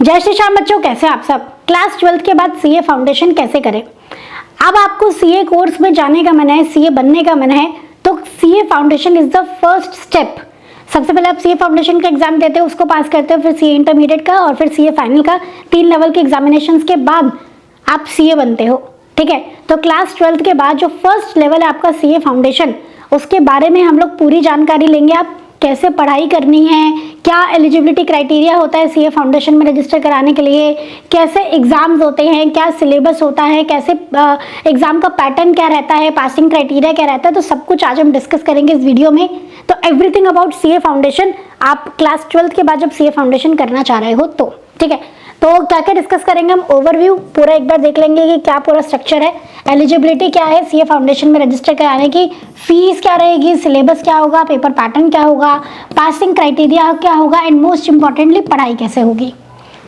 जय श्री श्याम बच्चों, कैसे आप सब। क्लास 12th के बाद सीए फाउंडेशन कैसे करें। अब आपको सीए कोर्स में जाने का मन है, सीए बनने का मन है, तो CA foundation is the first step. सबसे पहले आप सीए फाउंडेशन का एग्जाम देते हो, उसको पास करते हो, फिर सीए इंटरमीडिएट का और फिर सीए फाइनल का 3 लेवल के एग्जामिनेशंस के बाद आप सीए बनते हो। ठीक है, तो क्लास 12th के बाद जो फर्स्ट लेवल है आपका सीए फाउंडेशन, उसके बारे में हम लोग पूरी जानकारी लेंगे। आप कैसे पढ़ाई करनी है, क्या एलिजिबिलिटी क्राइटेरिया होता है सीए फाउंडेशन में रजिस्टर कराने के लिए, कैसे एग्जाम्स होते हैं, क्या सिलेबस होता है, कैसे एग्जाम का पैटर्न क्या रहता है, पासिंग क्राइटेरिया क्या रहता है, तो सब कुछ आज हम डिस्कस करेंगे इस वीडियो में। तो एवरीथिंग अबाउट सीए फाउंडेशन आप क्लास 12th के बाद जब सीए फाउंडेशन करना चाह रहे हो तो ठीक है। तो क्या क्या डिस्कस करेंगे हम, ओवरव्यू पूरा एक बार देख लेंगे कि क्या पूरा स्ट्रक्चर है, एलिजिबिलिटी क्या है सीए फाउंडेशन में रजिस्टर कराने की, फीस क्या रहेगी, सिलेबस क्या होगा, पेपर पैटर्न क्या होगा, पासिंग क्राइटेरिया क्या होगा एंड मोस्ट इंपॉर्टेंटली पढ़ाई कैसे होगी।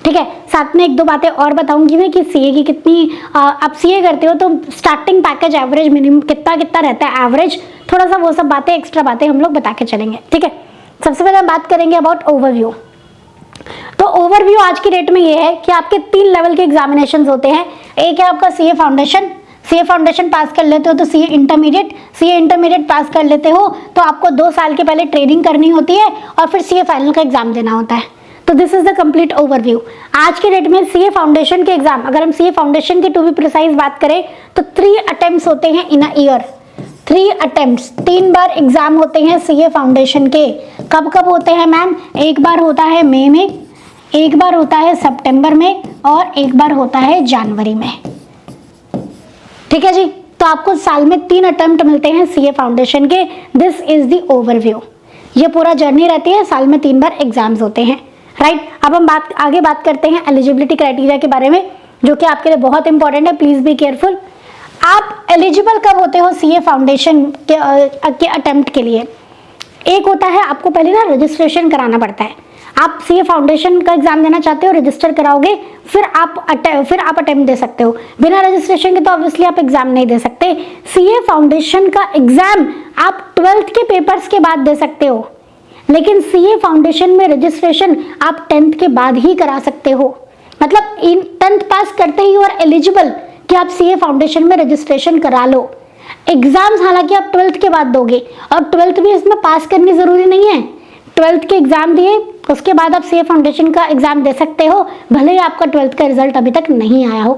ठीक है, साथ में एक दो बातें और बताऊंगी मैं कि सीए की कितनी आप सीए करते हो तो स्टार्टिंग पैकेज एवरेज मिनिमम कितना कितना रहता है एवरेज, थोड़ा सा वो सब बातें एक्स्ट्रा बातें हम लोग बता के चलेंगे। ठीक है, सबसे पहले हम बात करेंगे अबाउट ओवरव्यू। तो ओवरव्यू आज की डेट में ये है कि आपके 3 लेवल के एग्जामिनेशंस होते हैं। एक है आपका सीए फाउंडेशन, सीए फाउंडेशन पास कर लेते हो तो CA intermediate, CA intermediate pass कर लेते हो तो आपको 2 साल के पहले ट्रेनिंग करनी होती है और फिर सीए फाइनल का एग्जाम देना होता है। तो this is the complete overview. आज के डेट में सीए फाउंडेशन के एग्जाम, अगर हम सीए फाउंडेशन की टू बी प्रिसाइज बात करें तो 3 अटेम्प्ट्स होते हैं इन अ ईयर। 3 अटेम्प्ट्स, 3 बार एग्जाम होते हैं सीए फाउंडेशन के। कब कब होते हैं मैम? एक बार होता है मई में, एक बार होता है सितंबर में और एक बार होता है जनवरी में। ठीक है जी, तो आपको साल में 3 अटेम्प्ट मिलते हैं सीए फाउंडेशन के। This is the overview. ये पूरा जर्नी रहती है, साल में 3 बार एग्जाम्स होते हैं। राइट, अब हम आगे बात करते हैं एलिजिबिलिटी क्राइटेरिया के बारे में, जो कि आपके लिए बहुत इंपॉर्टेंट है। Please be careful. आप एलिजिबल कब होते हो सीए फाउंडेशन के अटेम्प्ट के लिए? एक होता है आपको पहले ना रजिस्ट्रेशन कराना पड़ता है। आप सीए फाउंडेशन का एग्जाम देना चाहते हो, रजिस्टर कराओगे, फिर आप अटेम्प्ट दे सकते हो। बिना रजिस्ट्रेशन के तो ऑब्वियसली आप एग्जाम नहीं दे सकते। सीए फाउंडेशन का एग्जाम आप 12th के पेपर्स के बाद दे सकते हो, लेकिन सीए फाउंडेशन में रजिस्ट्रेशन आप 10th के बाद ही करा सकते हो। मतलब 10th पास करते ही और एलिजिबल कि आप सीए फाउंडेशन में रजिस्ट्रेशन करा लो। एग्जाम्स हालांकि आप 12th के बाद दोगे और 12th भी इसमें पास करनी जरूरी नहीं है। 12th के एग्जाम दिए उसके बाद आप सीए फाउंडेशन का एग्जाम दे सकते हो, भले ही आपका 12th का रिजल्ट अभी तक नहीं आया हो।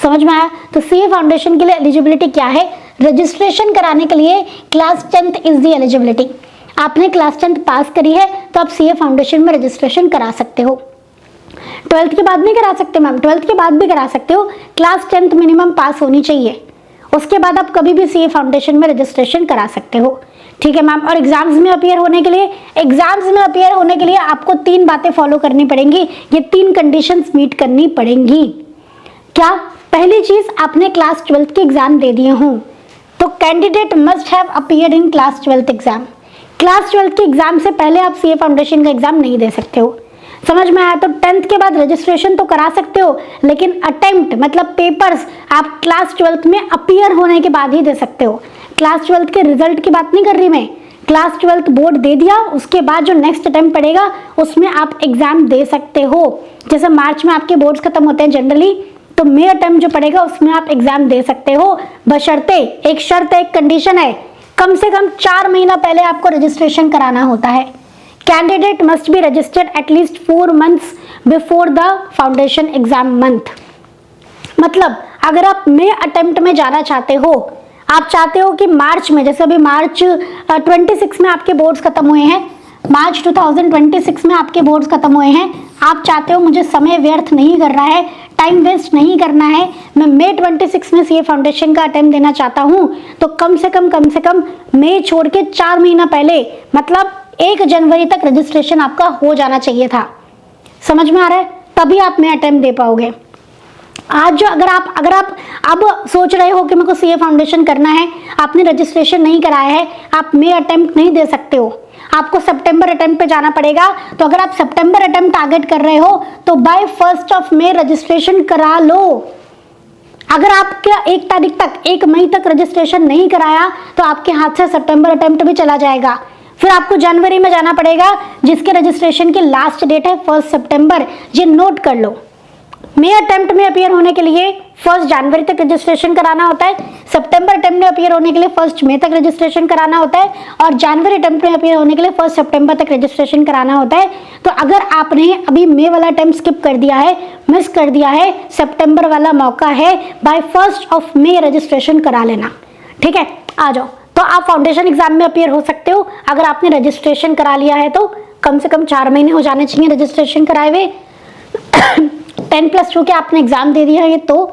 समझ में आया? तो सीए फाउंडेशन के लिए एलिजिबिलिटी क्या है? रजिस्ट्रेशन कराने के लिए class 10th is the eligibility. आपने क्लास 10th पास करी है तो आप सीए फाउंडेशन में रजिस्ट्रेशन करा सकते हो। 12th के बाद नहीं करा सकते मैम? 12th के बाद भी करा सकते हो। क्लास 10th मिनिमम पास होनी चाहिए, उसके बाद आप कभी भी सीए फाउंडेशन में रजिस्ट्रेशन करा सकते हो। ठीक है मैम। और एग्जाम्स में अपियर होने के लिए आपको 3 बातें फॉलो करनी पड़ेंगी। ये 3 कंडीशंस मीट करनी पड़ेंगी। क्या? पहली चीज, आपने क्लास 12th के एग्जाम दे दिए हों तो candidate must have appeared in class 12th exam. Class 12th के एग्जाम से पहले आप सीए फाउंडेशन का एग्जाम नहीं दे सकते हो। समझ में आया? तो 10th के बाद रजिस्ट्रेशन तो करा सकते हो, लेकिन अटेम्प्ट मतलब पेपर्स आप क्लास 12th में अपीयर होने के बाद ही दे सकते हो। क्लास 12th के रिजल्ट की बात नहीं कर रही मैं। क्लास 12th बोर्ड दे दिया, उसके बाद जो नेक्स्ट अटेम्प्ट पड़ेगा उसमें आप एग्जाम दे सकते हो। जैसे मार्च में आपके बोर्ड्स खत्म होते हैं जनरली, तो मई अटेम्प्ट जो पड़ेगा उसमें आप एग्जाम दे सकते हो, बशर्ते एक शर्त है, एक कंडीशन है, कम से कम 4 महीना पहले आपको रजिस्ट्रेशन कराना होता है। Candidate must be registered at least 4 months before the foundation exam month. मतलब अगर आप मई अटेम्प्ट में जाना चाहते हो, आप चाहते हो कि मार्च में, जैसे अभी मार्च 26 में आपके बोर्ड्स खत्म हुए हैं, मार्च 2026 में आपके बोर्ड्स खत्म हुए हैं, आप चाहते हो मुझे समय व्यर्थ नहीं कर रहा है, टाइम वेस्ट नहीं करना है, मैं मई 26 में सीए फाउंडेशन का अटेम्प्ट देना चाहता हूं, तो कम से कम मई छोड़ के 4 महीना पहले, मतलब 1 जनवरी तक रजिस्ट्रेशन आपका हो जाना चाहिए था। समझ में आ रहा है? तभी आप मई अटेम्प्ट दे पाओगे। आज जो अगर आप अब सोच रहे हो कि मेरे को सीए फाउंडेशन करना है, आपने रजिस्ट्रेशन नहीं कराया है, आप मई अटेम्प्ट नहीं दे सकते हो, आपको सितंबर अटेम्प्ट पे जाना पड़ेगा। तो अगर आप सितंबर अटेम्प्ट टारगेट कर रहे हो तो बाय 1 मई रजिस्ट्रेशन करा लो। अगर आपका 1 तारीख तक, 1 मई तक रजिस्ट्रेशन नहीं कराया तो आपके हाथ से सितंबर अटेम्प्ट भी चला जाएगा। फिर आपको जनवरी में जाना पड़ेगा, जिसके रजिस्ट्रेशन की लास्ट डेट है 1 सितंबर। ये नोट कर लो। मे अटेम्प्ट में अपियर होने के लिए 1 जनवरी तक रजिस्ट्रेशन कराना होता है, सितंबर अटेम्प्ट में अपियर होने के लिए 1 मई तक रजिस्ट्रेशन कराना होता है, और जनवरी अटेम्प्ट में अपियर होने के लिए 1 सितंबर तक रजिस्ट्रेशन कराना होता है। तो अगर आपने अभी मई वाला अटेम्प्ट स्किप कर दिया है, मिस कर दिया है, सितंबर वाला मौका है, बाय 1 मई रजिस्ट्रेशन करा लेना। ठीक है, आ जाओ। तो आप फाउंडेशन एग्जाम में अपियर हो सकते हो अगर आपने रजिस्ट्रेशन करा लिया है, तो कम से कम 4 महीने हो जाने चाहिए रजिस्ट्रेशन कराए हुए। 10+2 के आपने एग्जाम दे दिया है। तो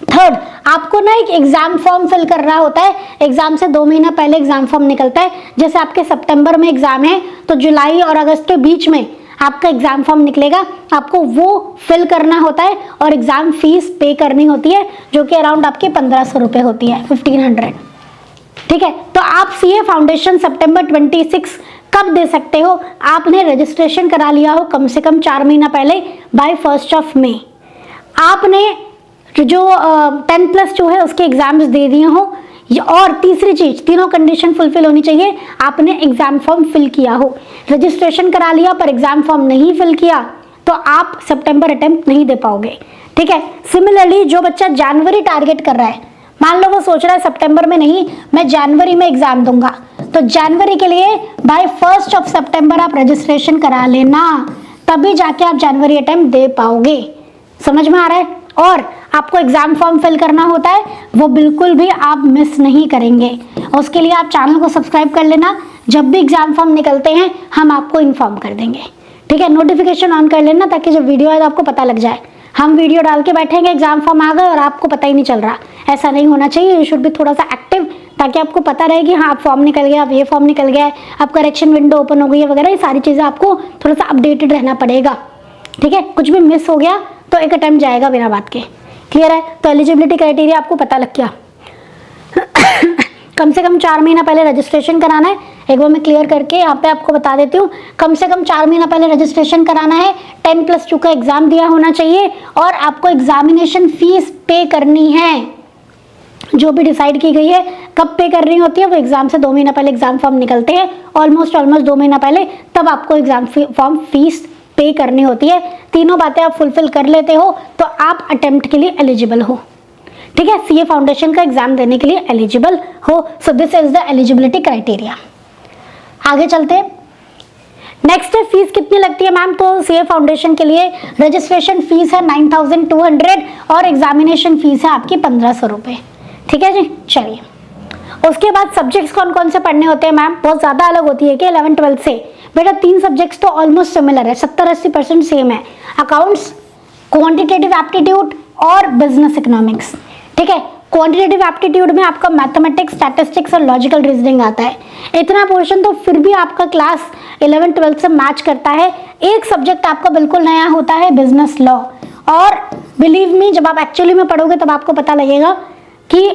थर्ड, आपको ना एक एग्जाम फॉर्म फिल करना होता है। एग्जाम से 2 महीना पहले एग्जाम फॉर्म निकलता है। जैसे आपके सितंबर में एग्जाम है, तो जुलाई और अगस्त के बीच में आपका एग्जाम फॉर्म निकलेगा, आपको वो फिल करना होता है और एग्जाम फीस पे करनी होती है, जो कि अराउंड आपके 1500 रुपये होती है, 1500। ठीक है, तो आप सीए फाउंडेशन सितंबर 26 कब दे सकते हो? आपने रजिस्ट्रेशन करा लिया हो कम से कम 4 महीना पहले, बाय 1 मई। आपने जो 10+2 है उसके एग्जाम्स दे दिए हो, और तीसरी चीज, तीनों कंडीशन फुलफिल होनी चाहिए। आपने एग्जाम फॉर्म फिल किया हो, रजिस्ट्रेशन करा लिया पर एग्जाम फॉर्म नहीं फिल किया, तो आप सितंबर अटेम्प्ट नहीं दे पाओगे। ठीक है, सिमिलरली जो बच्चा जनवरी टारगेट कर रहा है, मान लो वो सोच रहा है सितंबर में नहीं, मैं जनवरी में एग्जाम दूंगा, तो जनवरी के लिए बाय 1 सितंबर आप रजिस्ट्रेशन करा लेना, तभी जाके आप जनवरी अटेम्प्ट दे पाओगे। समझ में आ रहा है? और आपको एग्जाम फॉर्म फिल करना होता है, वो बिल्कुल भी आप मिस नहीं करेंगे। उसके लिए आप चैनल को सब्सक्राइब कर लेना, जब भी एग्जाम फॉर्म निकलते हैं हम आपको इन्फॉर्म कर देंगे। ठीक है, नोटिफिकेशन ऑन कर लेना ताकि जब वीडियो आए तो आपको पता लग जाए। हम वीडियो डाल के बैठेंगे, एग्जाम फॉर्म आ गए और आपको पता ही नहीं चल रहा, ऐसा नहीं होना चाहिए। यू शुड भी थोड़ा सा एक्टिव, ताकि आपको पता रहे कि हाँ फॉर्म निकल गया, अब ये फॉर्म निकल गया है, अब करेक्शन विंडो ओपन हो गई है वगैरह, ये सारी चीज़ें आपको थोड़ा सा अपडेटेड रहना पड़ेगा। ठीक है, कुछ भी मिस हो गया तो एक अटेम्प्ट जाएगा बिना बात के। क्लियर है? तो एलिजिबिलिटी क्राइटेरिया आपको पता लग गया। कम से कम 4 महीना पहले रजिस्ट्रेशन कराना है। एक बार मैं क्लियर करके यहाँ पे आपको बता देती हूँ, कम से कम 4 महीना पहले रजिस्ट्रेशन कराना है, 10+2 का एग्जाम दिया होना चाहिए, और आपको एग्जामिनेशन फीस पे करनी है, जो भी डिसाइड की गई है। कब पे करनी होती है? वो एग्जाम से 2 महीना पहले एग्जाम फॉर्म निकलते हैं, ऑलमोस्ट 2 महीना पहले, तब आपको एग्जाम फॉर्म फीस पे करनी होती है। तीनों बातें आप फुलफिल कर लेते हो तो आप अटेम्प्ट के लिए एलिजिबल हो। ठीक है, सीए फाउंडेशन का एग्जाम देने के लिए एलिजिबल हो। So this is the eligibility criteria. आगे चलते हैं। नेक्स्ट है फीस कितनी लगती है मैम? तो सीए फाउंडेशन के लिए रजिस्ट्रेशन फीस है 9200 और एग्जामिनेशन फीस है आपकी 1500 रुपये। ठीक है जी, चलिए। उसके बाद सब्जेक्ट्स कौन कौन से पढ़ने होते हैं मैम? बहुत ज़्यादा अलग होती है कि 11-12 से? बेटा 3 सब्जेक्ट्स तो ऑलमोस्ट सिमिलर है, 70-80% सेम है। अकाउंट्स, क्वांटिटेटिव एप्टीट्यूड और बिजनेस इकोनॉमिक्स। ठीक है, क्वांटिटेटिव एप्टीट्यूड में आपका मैथमेटिक्स, स्टैटिस्टिक्स और लॉजिकल रीजनिंग आता है। इतना पोर्शन तो फिर भी आपका क्लास 11-12 से मैच करता है। एक सब्जेक्ट आपका बिल्कुल नया होता है, बिजनेस लॉ। और बिलीव मी, जब आप एक्चुअली में पढ़ोगे तब आपको पता लगेगा कि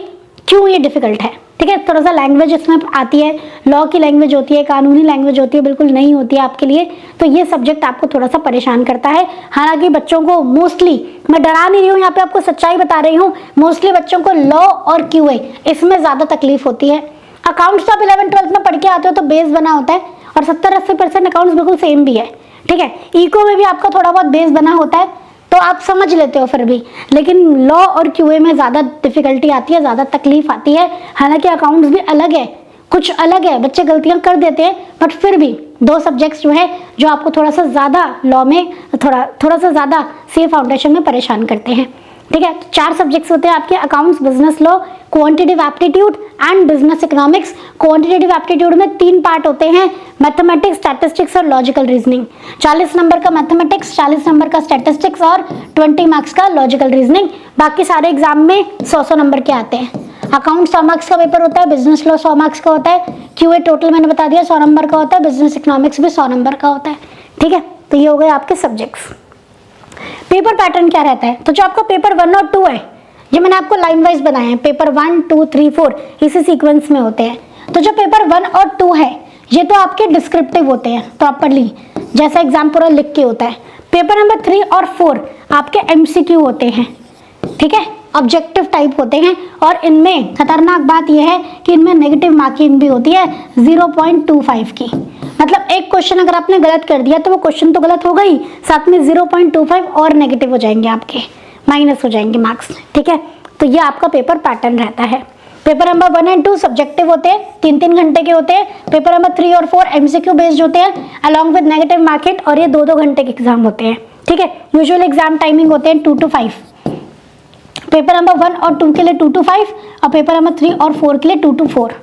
क्यों ये डिफिकल्ट है। ठीक है, थोड़ा सा लैंग्वेज इसमें आती है, लॉ की लैंग्वेज होती है, कानूनी लैंग्वेज होती है, बिल्कुल नई होती है आपके लिए, तो ये सब्जेक्ट आपको थोड़ा सा परेशान करता है। हालांकि बच्चों को मोस्टली, मैं डरा नहीं रही हूँ, यहाँ पे आपको सच्चाई बता रही हूँ, मोस्टली बच्चों को लॉ और क्यूए इसमें ज़्यादा तकलीफ होती है। अकाउंट्स तो आप 11-12 में पढ़ के आते हो तो बेस बना होता है, और 70-80% अकाउंट्स बिल्कुल सेम भी है। ठीक है, इको में भी आपका थोड़ा बहुत बेस बना होता है, तो आप समझ लेते हो फिर भी, लेकिन लॉ और क्यूए में ज़्यादा डिफिकल्टी आती है, ज़्यादा तकलीफ आती है। हालांकि अकाउंट्स भी अलग है, कुछ अलग है, बच्चे गलतियां कर देते हैं, बट फिर भी 2 सब्जेक्ट्स जो है जो आपको थोड़ा सा ज़्यादा लॉ में थोड़ा सा ज़्यादा सीए फाउंडेशन में परेशान करते हैं। ठीक है, 4 सब्जेक्ट्स होते हैं आपके, accounts, business law, quantitative aptitude and business economics. Quantitative aptitude में 3 पार्ट होते हैं, मैथमेटिक्स, स्टैटिस्टिक्स और लॉजिकल रीजनिंग। 40 नंबर का मैथमेटिक्स, 40 नंबर का स्टैटिस्टिक्स और 20 मार्क्स का लॉजिकल रीजनिंग। बाकी सारे एग्जाम में 100 नंबर के आते हैं। अकाउंट 100 मार्क्स का पेपर होता है, बिजनेस लॉ 100 मार्क्स का होता है, क्यूए टोटल मैंने बता दिया 100 नंबर का होता है, बिजनेस इकोनॉमिक्स भी 100 नंबर का होता है। ठीक है, तो ये हो गए आपके सब्जेक्ट्स। पेपर पैटर्न क्या रहता है? तो जो आपका पेपर 1 और 2 है, ये मैंने आपको लाइन वाइज बनाए हैं, पेपर 1, 2, 3, 4 इसी सीक्वेंस में होते हैं। तो जो पेपर 1 और 2 है, ये तो आपके डिस्क्रिप्टिव होते हैं, प्रॉपरली जैसा एग्जाम पूरा लिख के होता है। पेपर नंबर 3 और 4 आपके एमसीक्यू होते हैं। ठीक है, ऑब्जेक्टिव टाइप होते हैं और इनमें खतरनाक बात यह है कि इनमें नेगेटिव मार्किंग भी होती है 0.25 की। मतलब एक क्वेश्चन अगर आपने गलत कर दिया तो वो क्वेश्चन तो गलत होगा ही, साथ में 0.25 और नेगेटिव हो जाएंगे, आपके माइनस हो जाएंगे मार्क्स। ठीक है, तो ये आपका पेपर पैटर्न रहता है। पेपर नंबर 1 और 2 सब्जेक्टिव होते हैं, 3-3 घंटे के होते हैं। पेपर नंबर 3 और 4 एमसीक्यू बेस्ड होते हैं अलॉन्ग विद नेगेटिव मार्किंग, और ये 2-2 घंटे के एग्जाम होते हैं। ठीक है, यूजुअल एग्जाम टाइमिंग होते हैं 2 to 5। पेपर नंबर 1 और 2 के लिए 2 to 5 और पेपर नंबर 3 और 4 के लिए 2 to 4।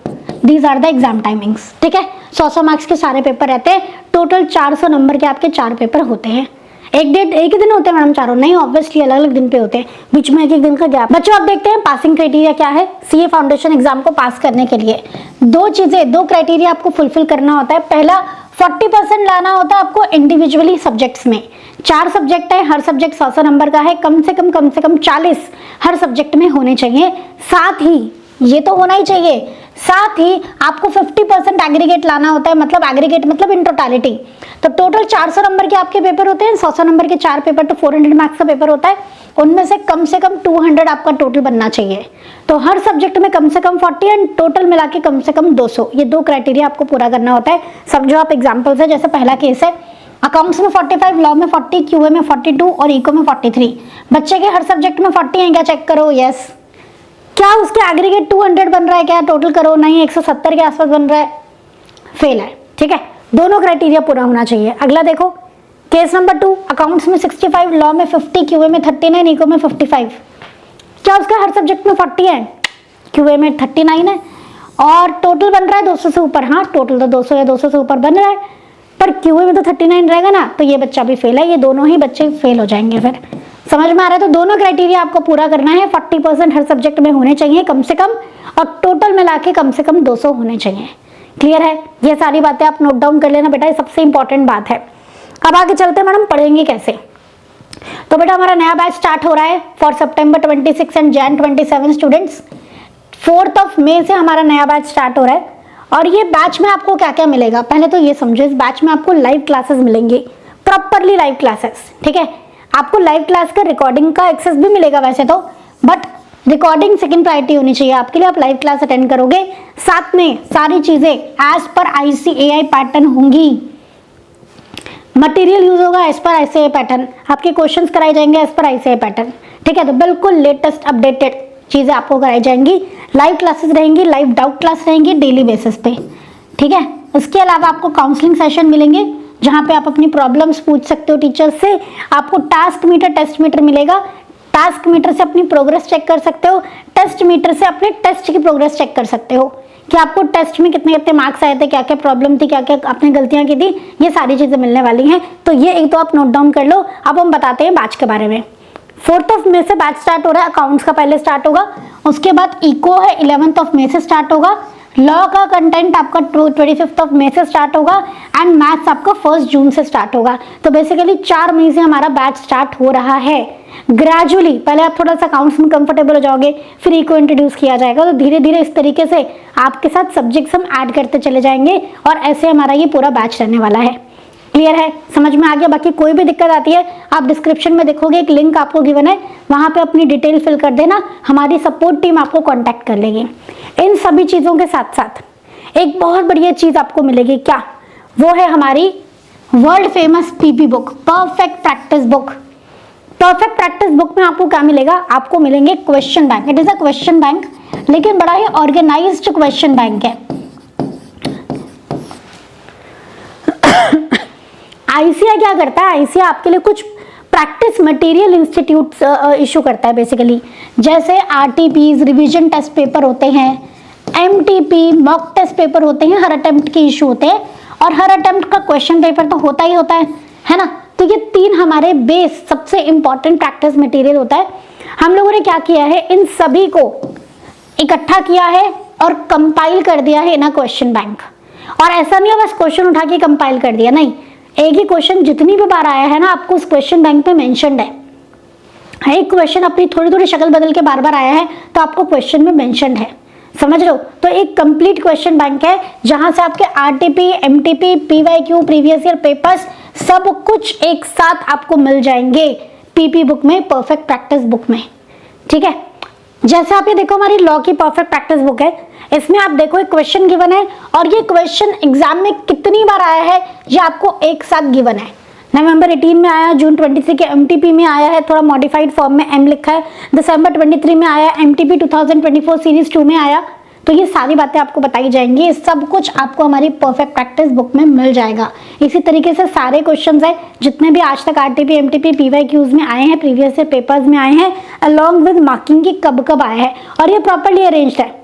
These are the exam timings. ठीक है, 100 मार्क्स के सारे पेपर रहते हैं। टोटल 400 नंबर के आपके 4 पेपर होते हैं। एक ही दिन होते हैं मैडम चारों? नहीं, ऑब्वियसली अलग अलग दिन पे होते हैं, बीच में एक दिन का गैप। बच्चों आप देखते हैं पासिंग क्राइटेरिया क्या है। सीए फाउंडेशन एग्जाम को पास करने के लिए 2 क्राइटेरिया आपको फुलफिल करना होता है। पहला 40% लाना होता है आपको इंडिविजुअली सब्जेक्ट्स में। 4 सब्जेक्ट है, हर सब्जेक्ट 100 नंबर का है, कम से कम 40 हर सब्जेक्ट में होने चाहिए। साथ ही ये तो होना ही चाहिए, साथ ही आपको 50% एग्रीगेट लाना होता है। मतलब एग्रीगेट मतलब इन टोटालिटी। तो टोटल 400 नंबर के आपके पेपर होते हैं, 100 नंबर के 4 पेपर, तो 400 मार्क्स का पेपर होता है। उनमें से कम 200 आपका टोटल बनना चाहिए। तो हर सब्जेक्ट में कम से कम 40 एंड टोटल मिला के कम से कम 200। ये 2 क्राइटेरिया आपको पूरा करना होता है। सब जो आप एग्जाम्पल्स है, जैसे पहला केस है अकाउंट्स में 45, लॉ में 40, क्यूए में 42 और इको में 43। बच्चे के हर सब्जेक्ट में 40 है क्या? चेक करो। यस। क्या उसके एग्रीगेट 200 बन रहा है क्या? टोटल करो। नहीं, 170 के आसपास बन रहा है, फेल है। ठीक है, दोनों क्राइटेरिया पूरा होना चाहिए। अगला देखो केस नंबर 2, अकाउंट्स में 65, लॉ में 50, क्यूए में 39, इको में 55। क्या उसका हर सब्जेक्ट में 40 है? क्यूए में 39 है और टोटल बन रहा है 200 से ऊपर। हाँ, टोटल तो 200 या 200 से ऊपर बन रहा है, पर क्यूए में तो 39 रहेगा ना, तो ये बच्चा भी फेल है। ये दोनों ही बच्चे फेल हो जाएंगे। फिर समझ में आ रहा है? तो दोनों क्राइटेरिया आपको पूरा करना है। 40% हर सब्जेक्ट में होने चाहिए कम से कम, और टोटल मिला के कम से कम 200 होने चाहिए। क्लियर है? ये सारी बातें आप नोट डाउन कर लेना बेटा, ये सबसे इंपॉर्टेंट बात है। अब आगे चलते हैं मैडम, पढ़ेंगे कैसे। तो बेटा हमारा नया बैच स्टार्ट हो रहा है for September 26 and Jain 27 students. 4 मई से हमारा नया बैच स्टार्ट हो रहा है। और ये बैच में आपको क्या क्या मिलेगा, पहले तो ये समझो। इस बैच में आपको लाइव क्लासेस मिलेंगे, प्रॉपरली लाइव क्लासेस। ठीक है, आपको लाइव क्लास का रिकॉर्डिंग का एक्सेस भी मिलेगा वैसे तो, बट रिकॉर्डिंग सेकंड प्रायोरिटी होनी चाहिए आपके लिए। आप लाइव क्लास अटेंड करोगे, साथ में सारी चीजें एज पर ICAI पैटर्न होंगी। मटेरियल यूज होगा एज पर ICAI पैटर्न, आपके क्वेश्चंस कराए जाएंगे एज पर ICAI पैटर्न। ठीक है, तो बिल्कुल लेटेस्ट अपडेटेड चीजें आपको कराई जाएंगी। लाइव क्लासेस रहेंगी, लाइव डाउट क्लास रहेंगी डेली बेसिस पे। ठीक है, उसके अलावा आपको काउंसलिंग सेशन मिलेंगे जहां पे आप अपनी प्रॉब्लम्स पूछ सकते हो टीचर से। आपको टास्क मीटर, टेस्ट मीटर मिलेगा। टास्क मीटर से अपनी प्रोग्रेस चेक कर सकते हो, टेस्ट मीटर से अपने टेस्ट की प्रोग्रेस चेक कर सकते हो कि आपको टेस्ट में कितने कितने मार्क्स आए थे, क्या क्या प्रॉब्लम थी, क्या क्या आपने गलतियां की थी। ये सारी चीजें मिलने वाली हैं। तो ये एक तो आप नोट डाउन कर लो। अब हम बताते हैं बैच के बारे में। 4 मई से बैच स्टार्ट हो रहा है, अकाउंट्स का पहले स्टार्ट होगा। उसके बाद इको है 11 मई से स्टार्ट होगा। लॉ का कंटेंट आपका 25 मई से स्टार्ट होगा एंड मैथ्स आपका 1 जून से स्टार्ट होगा। तो बेसिकली 4 मई से हमारा बैच स्टार्ट हो रहा है। ग्रेजुअली पहले आप थोड़ा सा अकाउंट्स में कंफर्टेबल हो जाओगे, फिर इको इंट्रोड्यूस किया जाएगा। तो धीरे धीरे इस तरीके से आपके साथ सब्जेक्ट्स हम ऐड करते चले जाएंगे और ऐसे हमारा ये पूरा बैच रहने वाला है। क्लियर है? समझ में आ गया? बाकी कोई भी दिक्कत आती है आप डिस्क्रिप्शन में देखोगे, एक लिंक आपको गिवन है, वहां पे अपनी डिटेल फिल कर देना, हमारी सपोर्ट टीम आपको कांटेक्ट कर लेगी। इन सभी चीजों के साथ साथ एक बहुत बढ़िया चीज आपको मिलेगी। क्या? वो है हमारी world famous PP book, perfect practice book. Perfect practice book में आपको क्या मिलेगा? आपको मिलेंगे question bank. It is a question bank, लेकिन बड़ा ही ऑर्गेनाइज्ड क्वेश्चन बैंक है। ICAI क्या करता है? ICAI आपके लिए कुछ प्रैक्टिस मटेरियल इंस्टीट्यूट इशू करता है बेसिकली। जैसे RTPs, रिवीजन टेस्ट पेपर होते हैं, MTP मॉक टेस्ट पेपर होते हैं, हर अटेम्प्ट के इशू होते हैं और हर अटेम्प्ट का क्वेश्चन पेपर तो होता ही होता है ना। तो ये 3 हमारे बेस सबसे इंपॉर्टेंट प्रैक्टिस मटेरियल होता है। हम लोगों ने क्या किया है, इन सभी को इकट्ठा किया है और कंपाइल कर दिया है इन अ क्वेश्चन बैंक। और ऐसा नहीं है बस क्वेश्चन उठा के कंपाइल कर दिया, नहीं, एक ही क्वेश्चन जितनी भी बार आया है ना आपको उस क्वेश्चन बैंक में मेंशन्ड है। एक क्वेश्चन अपनी थोड़ी थोड़ी शक्ल बदल के बार बार आया है तो आपको क्वेश्चन में मेंशन्ड है। समझ रहे हो? तो एक कंप्लीट क्वेश्चन बैंक है जहां से आपके RTP, MTP, PYQ, previous year papers सब कुछ एक साथ आपको मिल जाएंगे PP बुक में, परफेक्ट प्रैक्टिस बुक में। ठीक है। जैसे आप ये देखो हमारी लॉ की परफेक्ट प्रैक्टिस बुक है, इसमें आप देखो एक क्वेश्चन गिवन है और ये क्वेश्चन एग्जाम में कितनी बार आया है ये आपको एक साथ गिवन है। नवंबर 18 में आया, जून 23 के एमटीपी में आया है, थोड़ा मॉडिफाइड फॉर्म में एम लिखा है, दिसंबर 23 में आया, एमटीपी 2024 सीरीज 2 में आया। तो ये सारी बातें आपको बताई जाएंगी, ये सब कुछ आपको हमारी परफेक्ट प्रैक्टिस बुक में मिल जाएगा। इसी तरीके से सारे क्वेश्चंस है जितने भी आज तक आरटीपी, एमटीपी, पीवाईक्यूज में आए हैं, प्रीवियस ईयर पेपर्स में आए हैं, अलॉन्ग विद मार्किंग की कब कब आया है, और ये प्रॉपर्ली अरेंज्ड है।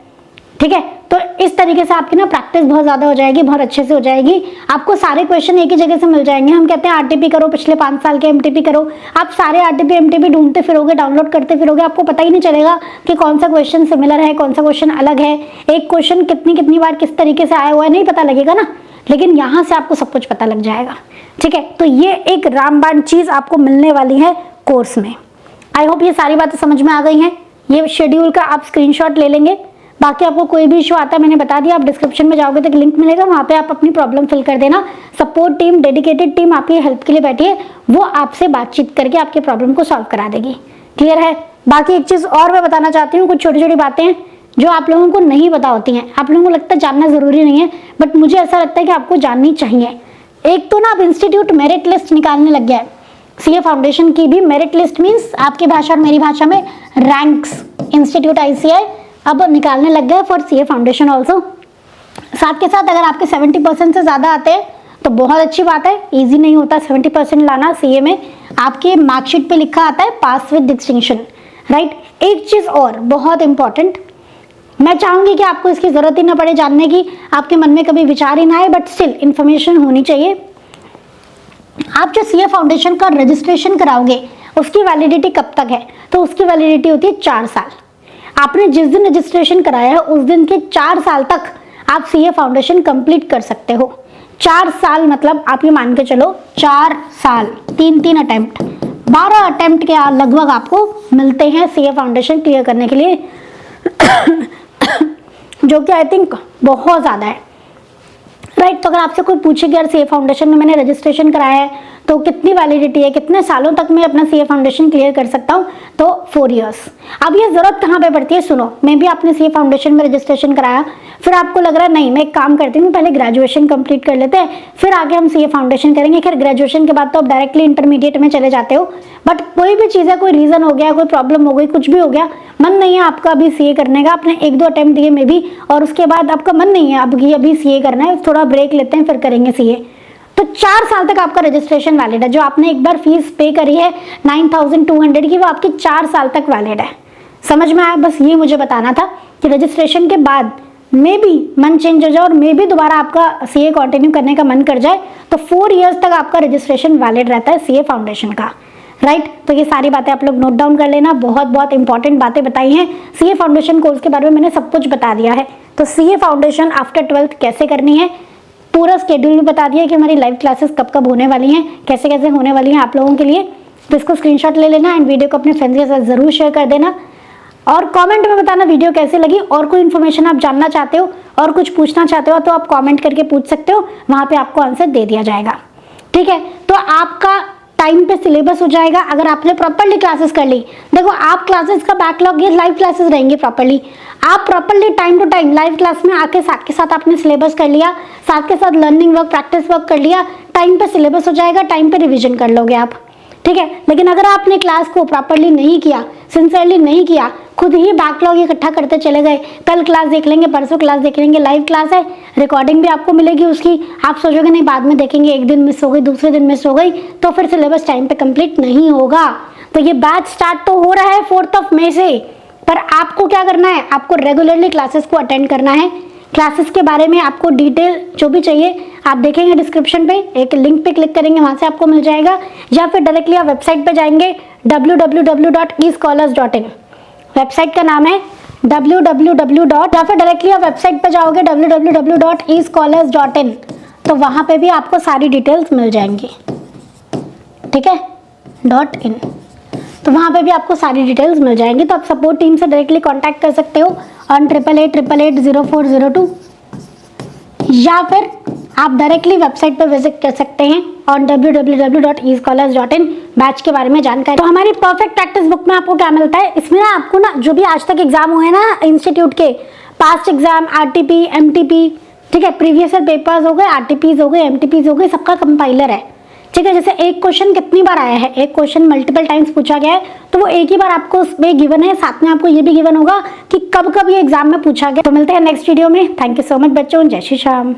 ठीक है, तो इस तरीके से आपकी ना प्रैक्टिस बहुत ज्यादा हो जाएगी, बहुत अच्छे से हो जाएगी। आपको सारे क्वेश्चन एक ही जगह से मिल जाएंगे। हम कहते हैं आरटीपी करो, पिछले 5 साल के एमटीपी करो, आप सारे आरटीपी एमटीपी ढूंढते फिरोगे, डाउनलोड करते फिरोगे, आपको पता ही नहीं चलेगा कि कौन सा क्वेश्चन सिमिलर है, कौन सा क्वेश्चन अलग है, एक क्वेश्चन कितनी बार किस तरीके से आया हुआ है नहीं पता लगेगा ना, लेकिन यहाँ से आपको सब कुछ पता लग जाएगा। ठीक है, तो ये एक रामबाण चीज आपको मिलने वाली है कोर्स में। आई होप ये सारी बातें समझ में आ गई हैं। ये शेड्यूल का आप स्क्रीनशॉट ले लेंगे। बाकी आपको कोई भी इशू आता है मैंने बता दिया, आप डिस्क्रिप्शन में जाओगे तो लिंक मिलेगा, वहां पे आप अपनी प्रॉब्लम फिल कर देना। सपोर्ट टीम, डेडिकेटेड टीम आपकी हेल्प के लिए बैठी है, वो आपसे बातचीत करके आपके प्रॉब्लम को सॉल्व करा देगी। क्लियर है। बाकी एक चीज और मैं बताना चाहती हूँ, कुछ छोटी छोटी बातें हैं जो आप लोगों को नहीं पता होती हैं, आप लोगों को लगता है जानना जरूरी नहीं है, बट मुझे ऐसा लगता है कि आपको जाननी चाहिए। एक तो ना अब इंस्टीट्यूट मेरिट लिस्ट निकालने लग गया है, सीए फाउंडेशन की भी मेरिट लिस्ट, मीन्स आपकी भाषा और मेरी भाषा में रैंक्स, इंस्टीट्यूट आईसीआई अब निकालने लग गया फॉर सीए फाउंडेशन ऑल्सो। साथ के साथ अगर आपके 70% से ज्यादा आते हैं तो बहुत अच्छी बात है, इजी नहीं होता 70% लाना सीए में। आपके मार्कशीट पे लिखा आता है पास विद डिस्टिंक्शन, राइट। एक चीज और बहुत इंपॉर्टेंट, मैं चाहूंगी कि आपको इसकी जरूरत ही ना पड़े जानने की, आपके मन में कभी विचार ही ना आए, बट स्टिल इंफॉर्मेशन होनी चाहिए। आप जो सीए फाउंडेशन का रजिस्ट्रेशन कराओगे उसकी वैलिडिटी कब तक है, तो उसकी वैलिडिटी होती है 4 साल। आपने जिस दिन रजिस्ट्रेशन कराया है उस दिन के 4 साल तक आप सीए फाउंडेशन कंप्लीट कर सकते हो। 4 साल मतलब आप ये मान के चलो 4 साल, 3 अटेम्प्ट, 12 अटेम्प्ट के लगभग आपको मिलते हैं सीए फाउंडेशन क्लियर करने के लिए जो कि आई थिंक बहुत ज्यादा है, राइट। तो अगर आपसे कोई पूछे कि यार सीए फाउंडेशन में मैंने रजिस्ट्रेशन कराया है तो कितनी वैलिडिटी है, कितने सालों तक मैं अपना सीए फाउंडेशन क्लियर कर सकता हूँ, तो 4 इयर्स। अब ये जरूरत कहाँ पे पड़ती है, सुनो, मैं भी आपने सीए फाउंडेशन में रजिस्ट्रेशन कराया, फिर आपको लग रहा है नहीं मैं एक काम करती हूँ पहले ग्रेजुएशन कंप्लीट कर लेते हैं फिर आगे हम सीए फाउंडेशन करेंगे। खैर ग्रेजुएशन के बाद तो आप डायरेक्टली इंटरमीडिएट में चले जाते हो, बट कोई भी चीज़ है, कोई रीजन हो गया, कोई प्रॉब्लम हो गई, कुछ भी हो गया, मन नहीं है आपका अभी सीए करने का, आपने 1-2 अटेम्प्ट दिए में भी, और उसके बाद आपका मन नहीं है अभी सीए करना है, थोड़ा ब्रेक लेते हैं फिर करेंगे सीए, तो 4 साल तक आपका रजिस्ट्रेशन वैलिड है। जो आपने एक बार फीस पे करी है 9200 की, वो आपकी 4 साल तक वैलिड है। समझ में आया, बस ये मुझे बताना था कि रजिस्ट्रेशन के बाद मे भी मन चेंज हो जाए और मे भी दोबारा आपका सीए कंटिन्यू करने का मन कर जाए तो 4 इयर्स तक आपका रजिस्ट्रेशन वैलिड रहता है सीए फाउंडेशन का, राइट। तो ये सारी बातें आप लोग नोट डाउन कर लेना, बहुत बहुत इंपॉर्टेंट बातें बताई हैं। सीए फाउंडेशन कोर्स के बारे में मैंने सब कुछ बता दिया है। तो सीए फाउंडेशन आफ्टर 12th कैसे करनी है, पूरा स्केड्यूल भी बता दिया कि हमारी लाइव क्लासेस कब कब होने वाली हैं, कैसे कैसे होने वाली हैं आप लोगों के लिए। तो इसको स्क्रीनशॉट ले लेना एंड वीडियो को अपने फ्रेंड्स के साथ जरूर शेयर कर देना, और कमेंट में बताना वीडियो कैसे लगी, और कोई इन्फॉर्मेशन आप जानना चाहते हो और कुछ पूछना चाहते हो तो आप कमेंट करके पूछ सकते हो, वहां पे आपको आंसर दे दिया जाएगा। ठीक है, तो आपका टाइम पे सिलेबस हो जाएगा अगर आपने प्रॉपर्ली क्लासेस कर ली। देखो आप क्लासेस का बैकलॉग, ये लाइव क्लासेस रहेंगी प्रॉपर्ली, आप properly time to time live class में आके साथ के साथ आपने सिलेबस कर लिया, साथ के साथ लर्निंग वर्क, प्रैक्टिस वर्क कर लिया, टाइम पे सिलेबस हो जाएगा, टाइम पे रिवीजन कर लोगे आप। ठीक है, लेकिन अगर आपने क्लास को प्रॉपर्ली नहीं किया, सिंसियरली नहीं किया, खुद ही बैकलॉग इकट्ठा करते चले गए, कल क्लास देख लेंगे, परसों क्लास देख लेंगे, लाइव क्लास है, रिकॉर्डिंग भी आपको मिलेगी उसकी, आप सोचोगे नहीं बाद में देखेंगे, एक दिन मिस हो गई, दूसरे दिन मिस हो गई, तो फिर सिलेबस टाइम पे कंप्लीट नहीं होगा। तो ये बैच स्टार्ट तो हो रहा है 4 मई से, पर आपको क्या करना है, आपको रेगुलरली क्लासेस को अटेंड करना है। क्लासेस के बारे में आपको डिटेल जो भी चाहिए आप देखेंगे डिस्क्रिप्शन पे, एक लिंक पे क्लिक करेंगे वहां से आपको मिल जाएगा, या फिर डायरेक्टली आप वेबसाइट पे जाएंगे www.escholars.in, वेबसाइट का नाम है www. या फिर डायरेक्टली आप वेबसाइट पे जाओगे www.escholars.in, तो वहां पे भी आपको सारी डिटेल्स मिल जाएंगी। ठीक है, .in, तो वहां पे भी आपको सारी डिटेल्स मिल जाएंगी। तो आप सपोर्ट टीम से डायरेक्टली कांटेक्ट कर सकते हो ऑन 8888880402, या फिर आप डायरेक्टली वेबसाइट पर विजिट कर सकते हैं ऑन www.escholars.in बैच के बारे में जानकारी। तो हमारी परफेक्ट प्रैक्टिस बुक में आपको क्या मिलता है, इसमें ना आपको ना जो भी आज तक एग्जाम हुए ना इंस्टीट्यूट के, पास्ट एग्जाम, आरटीपी, एमटीपी, ठीक है, प्रीवियस ईयर पेपर्स हो गए, आरटीपीज हो गए, एमटीपीज हो गए, सबका कंपाइलर है, ठीक है। जैसे एक क्वेश्चन कितनी बार आया है, एक क्वेश्चन मल्टीपल टाइम्स पूछा गया है, तो वो एक ही बार आपको उसमें गिवन है, साथ में आपको ये भी गिवन होगा कि कब कब ये एग्जाम में पूछा गया। तो मिलते हैं नेक्स्ट वीडियो में। थैंक यू सो मच बच्चों, जय श्री श्याम।